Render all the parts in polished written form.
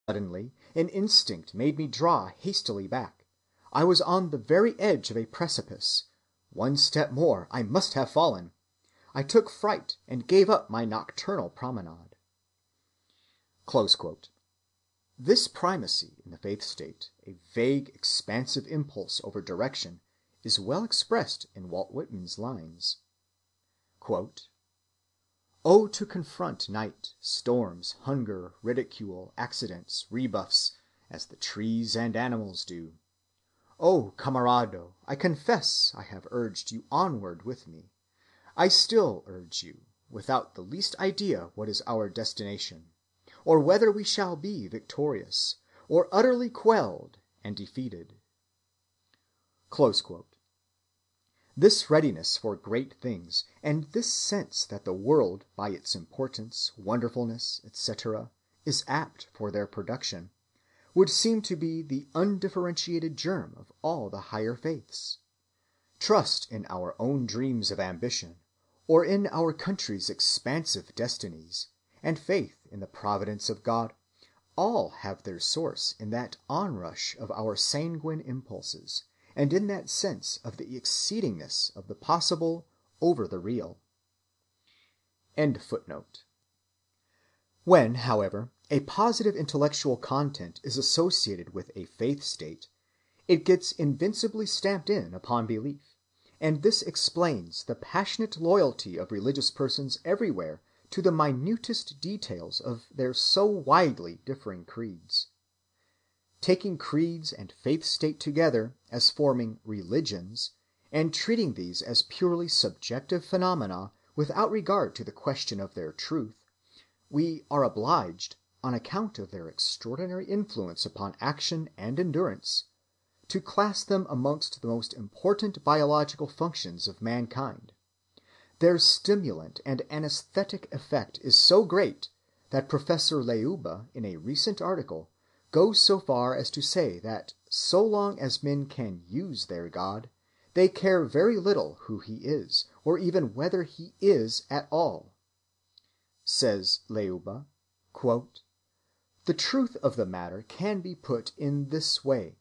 Suddenly an instinct made me draw hastily back. I was on the very edge of a precipice. One step more, I must have fallen. I took fright and gave up my nocturnal promenade." This primacy in the faith state, a vague, expansive impulse over direction, is well expressed in Walt Whitman's lines. "Oh, to confront night, storms, hunger, ridicule, accidents, rebuffs, as the trees and animals do. Oh, camarado, I confess I have urged you onward with me. I still urge you, without the least idea what is our destination, or whether we shall be victorious, or utterly quelled and defeated." This readiness for great things, and this sense that the world, by its importance, wonderfulness, etc., is apt for their production, would seem to be the undifferentiated germ of all the higher faiths. Trust in our own dreams of ambition, or in our country's expansive destinies, and faith in the providence of God, all have their source in that onrush of our sanguine impulses, and in that sense of the exceedingness of the possible over the real. When, however, a positive intellectual content is associated with a faith state, it gets invincibly stamped in upon belief, and this explains the passionate loyalty of religious persons everywhere to the minutest details of their so widely differing creeds. Taking creeds and faith state together as forming religions, and treating these as purely subjective phenomena without regard to the question of their truth, we are obliged, on account of their extraordinary influence upon action and endurance, to class them amongst the most important biological functions of mankind. Their stimulant and anesthetic effect is so great that Professor Leuba, in a recent article, goes so far as to say that so long as men can use their God, they care very little who he is, or even whether he is at all. Says Leuba, "The truth of the matter can be put in this way.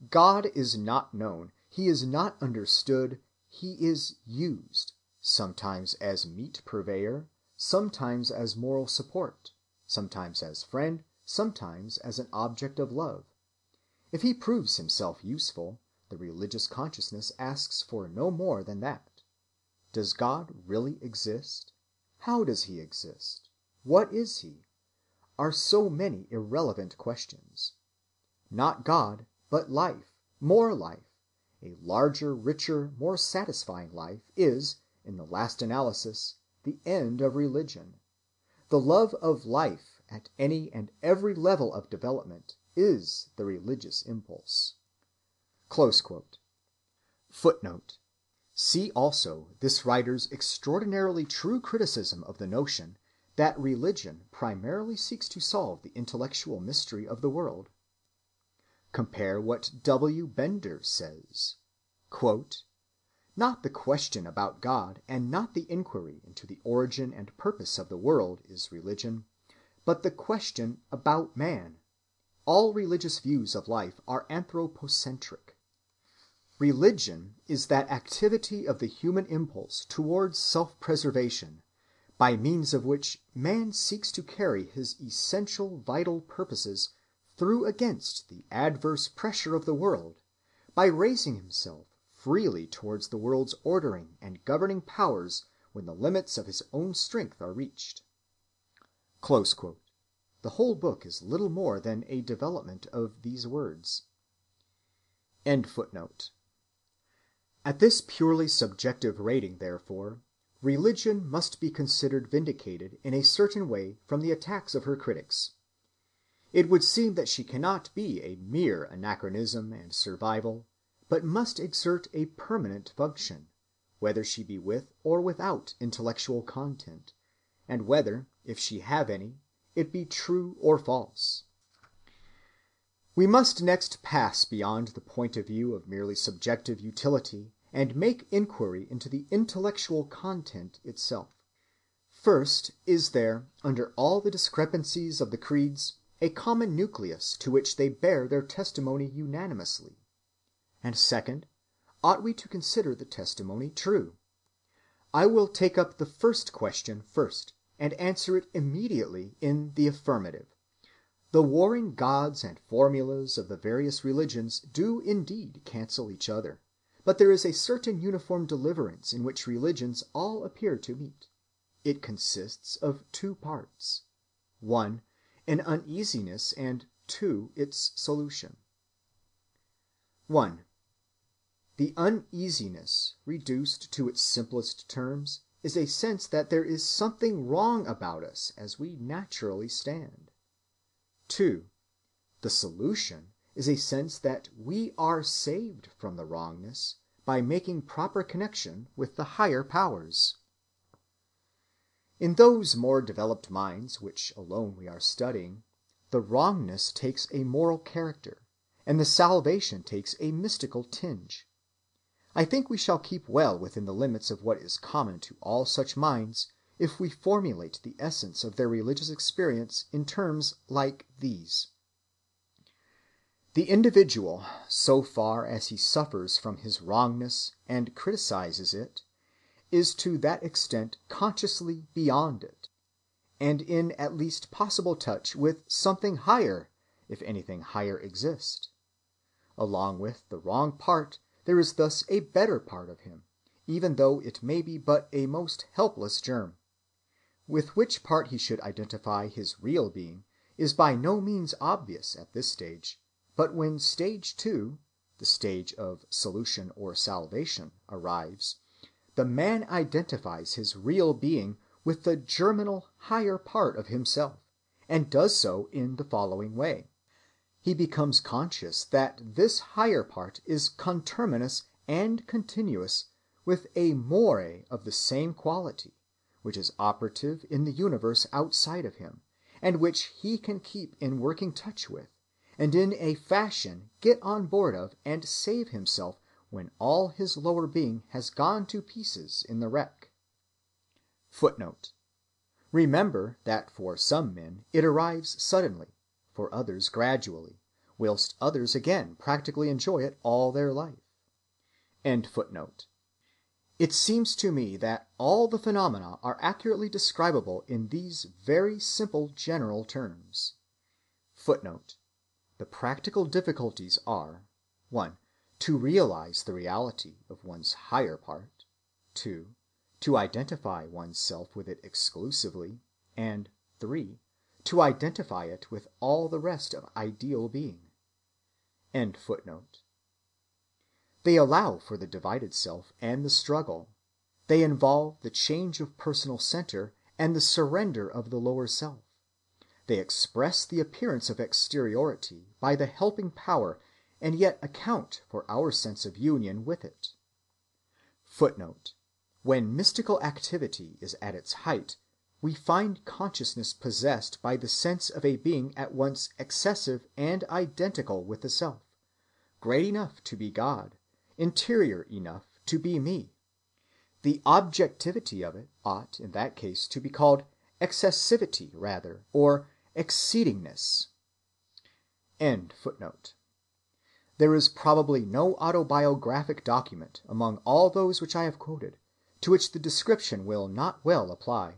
God is not known, he is not understood, he is used, sometimes as meat purveyor, sometimes as moral support, sometimes as friend, sometimes as an object of love. If he proves himself useful, the religious consciousness asks for no more than that. Does God really exist? How does he exist? What is he? Are so many irrelevant questions. Not God, but life, more life, a larger, richer, more satisfying life is, in the last analysis, the end of religion. The love of life at any and every level of development is the religious impulse." Footnote. See also this writer's extraordinarily true criticism of the notion that religion primarily seeks to solve the intellectual mystery of the world. Compare what W. Bender says. "Not the question about God and not the inquiry into the origin and purpose of the world is religion, but the question about man. All religious views of life are anthropocentric. Religion is that activity of the human impulse towards self‐preservation, by means of which man seeks to carry his essential vital purposes through against the adverse pressure of the world, by raising himself freely towards the world's ordering and governing powers when the limits of his own strength are reached." The whole book is little more than a development of these words. At this purely subjective rating, therefore, religion must be considered vindicated in a certain way from the attacks of her critics. It would seem that she cannot be a mere anachronism and survival, but must exert a permanent function, whether she be with or without intellectual content, and whether, if she have any, it be true or false. We must next pass beyond the point of view of merely subjective utility and make inquiry into the intellectual content itself. First, is there, under all the discrepancies of the creeds, a common nucleus to which they bear their testimony unanimously? And second, ought we to consider the testimony true? I will take up the first question first, and answer it immediately in the affirmative. The warring gods and formulas of the various religions do indeed cancel each other, but there is a certain uniform deliverance in which religions all appear to meet. It consists of two parts: 1. An uneasiness, and 2. Its solution. 1. The uneasiness, reduced to its simplest terms, is a sense that there is something wrong about us as we naturally stand. 2. The solution is a sense that we are saved from the wrongness by making proper connection with the higher powers. In those more developed minds which alone we are studying, the wrongness takes a moral character, and the salvation takes a mystical tinge. I think we shall keep well within the limits of what is common to all such minds if we formulate the essence of their religious experience in terms like these. The individual, so far as he suffers from his wrongness and criticizes it, is to that extent consciously beyond it, and in at least possible touch with something higher, if anything higher exists. Along with the wrong part, there is thus a better part of him, even though it may be but a most helpless germ. With which part he should identify his real being is by no means obvious at this stage, but when stage 2, the stage of solution or salvation, arrives, the man identifies his real being with the germinal higher part of himself, and does so in the following way. He becomes conscious that this higher part is conterminous and continuous with a more of the same quality, which is operative in the universe outside of him, and which he can keep in working touch with, and in a fashion get on board of and save himself when all his lower being has gone to pieces in the wreck. Footnote. Remember that for some men it arrives suddenly, for others gradually, whilst others again practically enjoy it all their life. End footnote. It seems to me that all the phenomena are accurately describable in these very simple general terms. Footnote. The practical difficulties are: 1. To realize the reality of one's higher part; 2. To identify oneself with it exclusively; and 3. To identify it with all the rest of ideal being. End footnote. They allow for the divided self and the struggle. They involve the change of personal center and the surrender of the lower self. They express the appearance of exteriority by the helping power and yet account for our sense of union with it. Footnote. When mystical activity is at its height, we find consciousness possessed by the sense of a being at once excessive and identical with the self, great enough to be God, interior enough to be me. The objectivity of it ought in that case to be called excessivity rather, or exceedingness. End footnote. There is probably no autobiographic document among all those which I have quoted, to which the description will not well apply.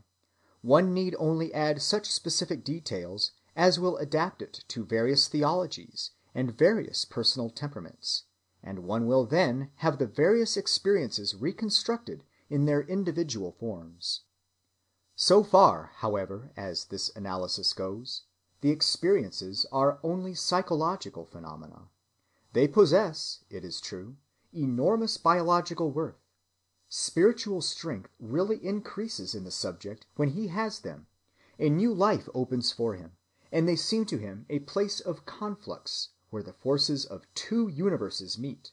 One need only add such specific details as will adapt it to various theologies and various personal temperaments, and one will then have the various experiences reconstructed in their individual forms. So far, however, as this analysis goes, the experiences are only psychological phenomena. They possess, it is true, enormous biological worth. Spiritual strength really increases in the subject when he has them. A new life opens for him, and they seem to him a place of conflux where the forces of two universes meet.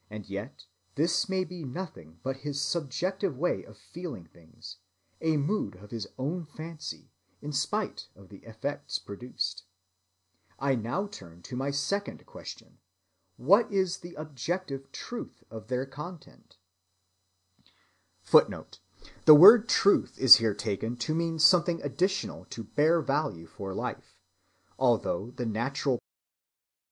And yet this may be nothing but his subjective way of feeling things, a mood of his own fancy, in spite of the effects produced. I now turn to my second question. What is the objective truth of their content? Footnote. The word truth is here taken to mean something additional to bear value for life. although the natural